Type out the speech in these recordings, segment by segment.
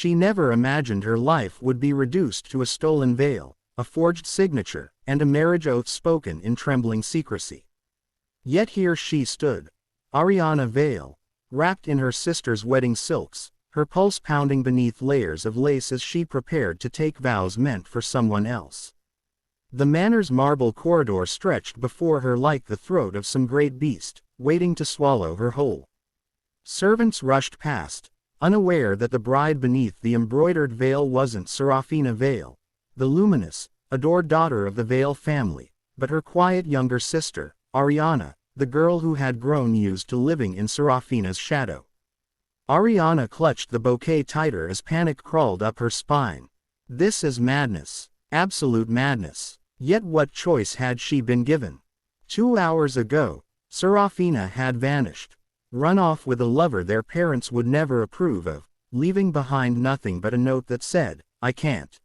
She never imagined her life would be reduced to a stolen veil, a forged signature, and a marriage oath spoken in trembling secrecy. Yet here she stood, Ariana Vale, wrapped in her sister's wedding silks, her pulse pounding beneath layers of lace as she prepared to take vows meant for someone else. The manor's marble corridor stretched before her like the throat of some great beast, waiting to swallow her whole. Servants rushed past, unaware that the bride beneath the embroidered veil wasn't Serafina Vale, the luminous, adored daughter of the Vale family, but her quiet younger sister, Ariana, the girl who had grown used to living in Serafina's shadow. Ariana clutched the bouquet tighter as panic crawled up her spine. This is madness, absolute madness. Yet what choice had she been given? 2 hours ago, Serafina had vanished, run off with a lover their parents would never approve of, leaving behind nothing but a note that said, "I can't.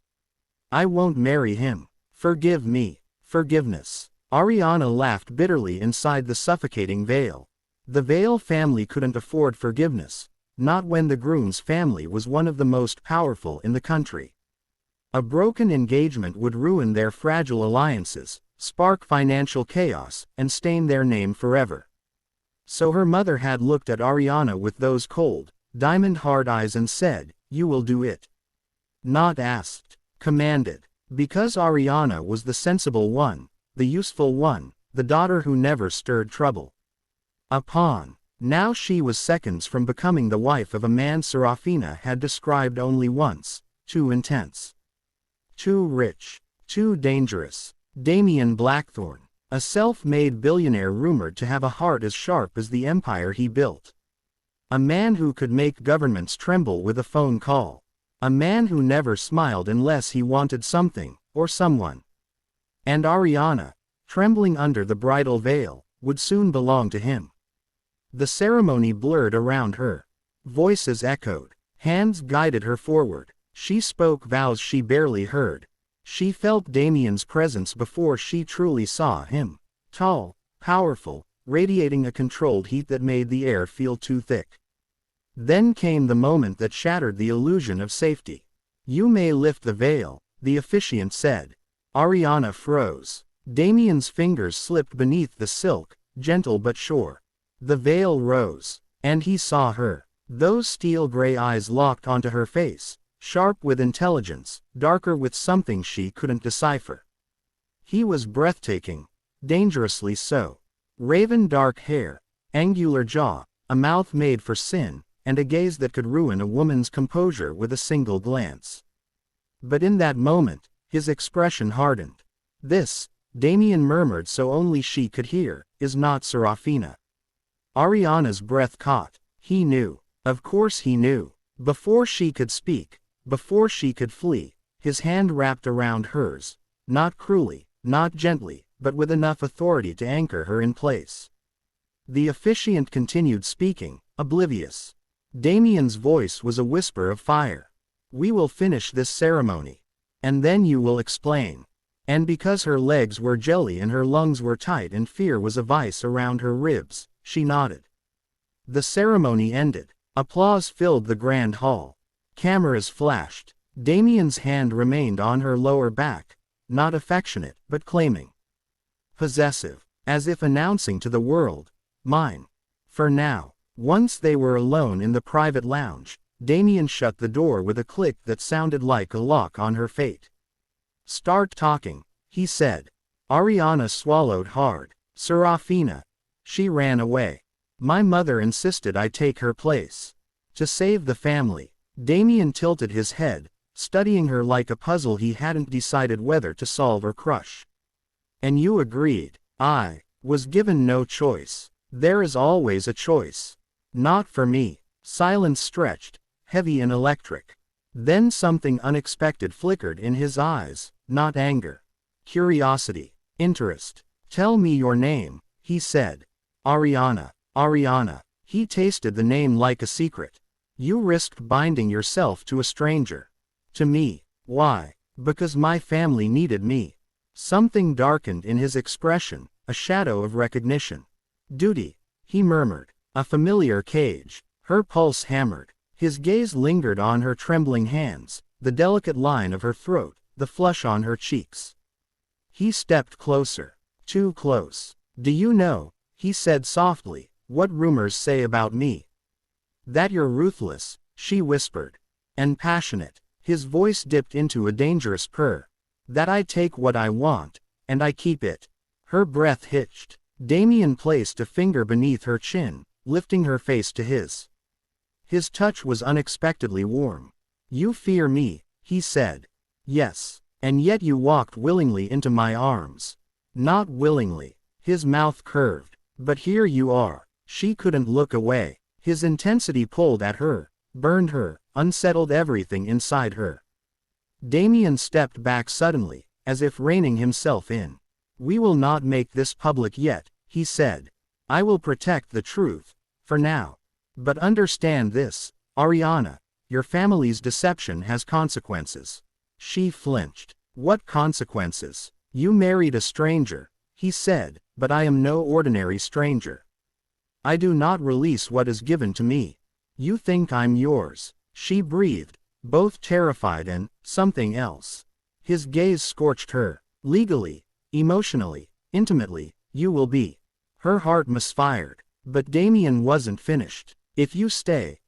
I won't marry him. Forgive me." Forgiveness. Ariana laughed bitterly inside the suffocating veil. The Vale family couldn't afford forgiveness, not when the groom's family was one of the most powerful in the country. A broken engagement would ruin their fragile alliances, spark financial chaos, and stain their name forever. So her mother had looked at Ariana with those cold, diamond-hard eyes and said, "You will do it." Not asked, commanded. Because Ariana was the sensible one, the useful one, the daughter who never stirred trouble. A pawn. Now she was seconds from becoming the wife of a man Serafina had described only once, too intense. Too rich. Too dangerous. Damien Blackthorne. A self-made billionaire rumored to have a heart as sharp as the empire he built. A man who could make governments tremble with a phone call. A man who never smiled unless he wanted something, or someone. And Ariana, trembling under the bridal veil, would soon belong to him. The ceremony blurred around her. Voices echoed. Hands guided her forward. She spoke vows she barely heard. She felt Damien's presence before she truly saw him. Tall, powerful, radiating a controlled heat that made the air feel too thick. Then came the moment that shattered the illusion of safety. "You may lift the veil," the officiant said. Ariana froze. Damien's fingers slipped beneath the silk, gentle but sure. The veil rose, and he saw her. Those steel-gray eyes locked onto her face, sharp with intelligence, darker with something she couldn't decipher. He was breathtaking, dangerously so. Raven dark hair, angular jaw, a mouth made for sin, and a gaze that could ruin a woman's composure with a single glance. But in that moment, his expression hardened. "This," Damien murmured so only she could hear, "is not Serafina." Ariana's breath caught. He knew. Of course he knew. Before she could speak, before she could flee, his hand wrapped around hers, not cruelly, not gently, but with enough authority to anchor her in place. The officiant continued speaking, oblivious. Damien's voice was a whisper of fire. "We will finish this ceremony. And then you will explain." And because her legs were jelly and her lungs were tight and fear was a vice around her ribs, she nodded. The ceremony ended. Applause filled the grand hall. Cameras flashed. Damien's hand remained on her lower back, not affectionate, but claiming. Possessive, as if announcing to the world, "Mine. For now." Once they were alone in the private lounge, Damien shut the door with a click that sounded like a lock on her fate. "Start talking," he said. Ariana swallowed hard. "Serafina. She ran away. My mother insisted I take her place. To save the family." Damien tilted his head, studying her like a puzzle he hadn't decided whether to solve or crush. "And you agreed." "I was given no choice. There is always a choice." "Not for me." Silence stretched, heavy and electric. Then something unexpected flickered in his eyes, not anger. Curiosity. Interest. "Tell me your name," he said. "Ariana." "Ariana." He tasted the name like a secret. "You risked binding yourself to a stranger." "To me." "Why?" "Because my family needed me." Something darkened in his expression, a shadow of recognition. "Duty," he murmured. A familiar cage. Her pulse hammered. His gaze lingered on her trembling hands, the delicate line of her throat, the flush on her cheeks. He stepped closer. Too close. "Do you know," he said softly, "what rumors say about me?" "That you're ruthless," she whispered. "And passionate." His voice dipped into a dangerous purr. "That I take what I want, and I keep it." Her breath hitched. Damien placed a finger beneath her chin, lifting her face to his. His touch was unexpectedly warm. "You fear me," he said. "Yes. And yet you walked willingly into my arms." "Not willingly." His mouth curved. "But here you are." She couldn't look away. His intensity pulled at her, burned her, unsettled everything inside her. Damien stepped back suddenly, as if reining himself in. "We will not make this public yet," he said. "I will protect the truth, for now. But understand this, Ariana, your family's deception has consequences." She flinched. "What consequences?" "You married a stranger," he said, "but I am no ordinary stranger. I do not release what is given to me. You think I'm yours." She breathed, both terrified and something else. His gaze scorched her. "Legally, emotionally, intimately, you will be." Her heart misfired. But Damien wasn't finished. "If you stay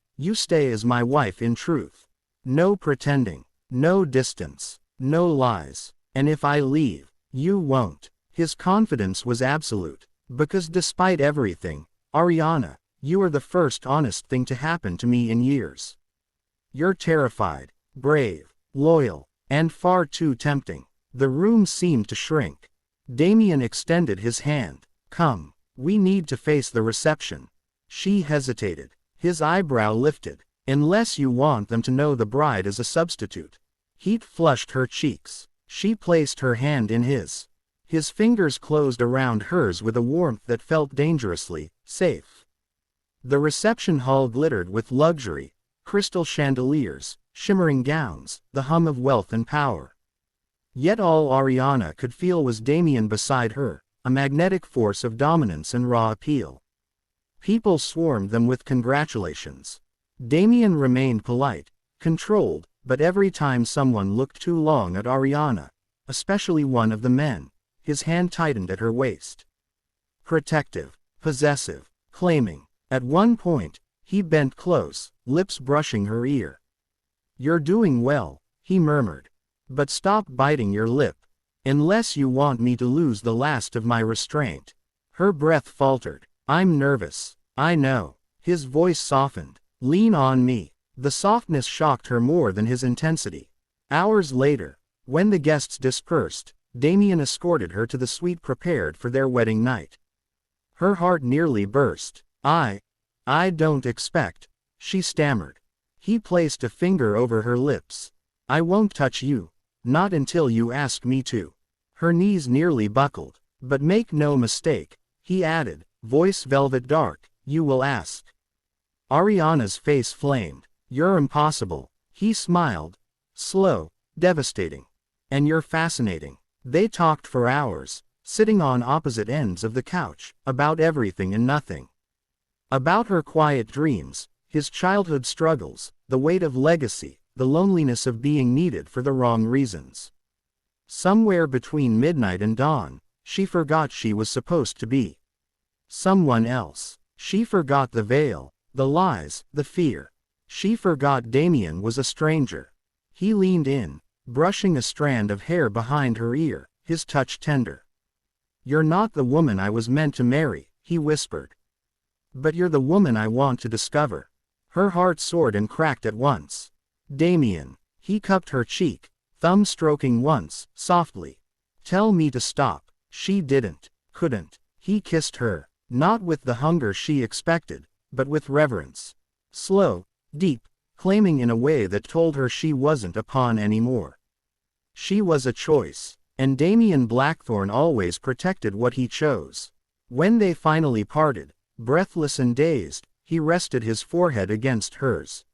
as my wife in truth. No pretending, no distance, no lies. And if I leave, you won't." His confidence was absolute. "Because despite everything, Ariana, you are the first honest thing to happen to me in years. You're terrified, brave, loyal, and far too tempting." The room seemed to shrink. Damien extended his hand. "Come, we need to face the reception." She hesitated. His eyebrow lifted. "Unless you want them to know the bride is a substitute." Heat flushed her cheeks. She placed her hand in his. His fingers closed around hers with a warmth that felt dangerously safe. The reception hall glittered with luxury, crystal chandeliers, shimmering gowns, the hum of wealth and power. Yet all Ariana could feel was Damien beside her, a magnetic force of dominance and raw appeal. People swarmed them with congratulations. Damien remained polite, controlled, but every time someone looked too long at Ariana, especially one of the men, his hand tightened at her waist. Protective, possessive, claiming. At one point, he bent close, lips brushing her ear. "You're doing well," he murmured. "But stop biting your lip. Unless you want me to lose the last of my restraint." Her breath faltered. "I'm nervous." "I know." His voice softened. "Lean on me." The softness shocked her more than his intensity. Hours later, when the guests dispersed, Damien escorted her to the suite prepared for their wedding night. Her heart nearly burst. I don't expect," she stammered. He placed a finger over her lips. "I won't touch you. Not until you ask me to." Her knees nearly buckled. "But make no mistake," he added, voice velvet dark, "you will ask." Ariana's face flamed. "You're impossible." He smiled. "Slow, devastating. And you're fascinating." They talked for hours, sitting on opposite ends of the couch, about everything and nothing. About her quiet dreams, his childhood struggles, the weight of legacy, the loneliness of being needed for the wrong reasons. Somewhere between midnight and dawn, she forgot she was supposed to be someone else. She forgot the veil, the lies, the fear. She forgot Damien was a stranger. He leaned in, brushing a strand of hair behind her ear, his touch tender. "You're not the woman I was meant to marry," he whispered. "But you're the woman I want to discover." Her heart soared and cracked at once. "Damien." He cupped her cheek, thumb stroking once, softly. "Tell me to stop." She couldn't. He kissed her, not with the hunger she expected, but with reverence. Slow, deep, claiming in a way that told her she wasn't a pawn anymore. She was a choice, and Damien Blackthorne always protected what he chose. When they finally parted, breathless and dazed, he rested his forehead against hers.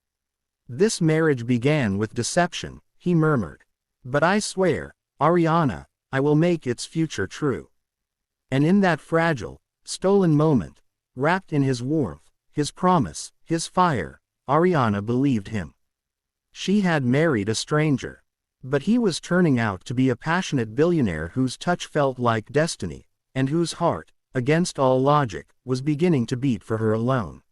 "This marriage began with deception," he murmured. "But I swear, Ariana, I will make its future true." And in that fragile, stolen moment, wrapped in his warmth, his promise, his fire, Ariana believed him. She had married a stranger. But he was turning out to be a passionate billionaire whose touch felt like destiny, and whose heart, against all logic, was beginning to beat for her alone.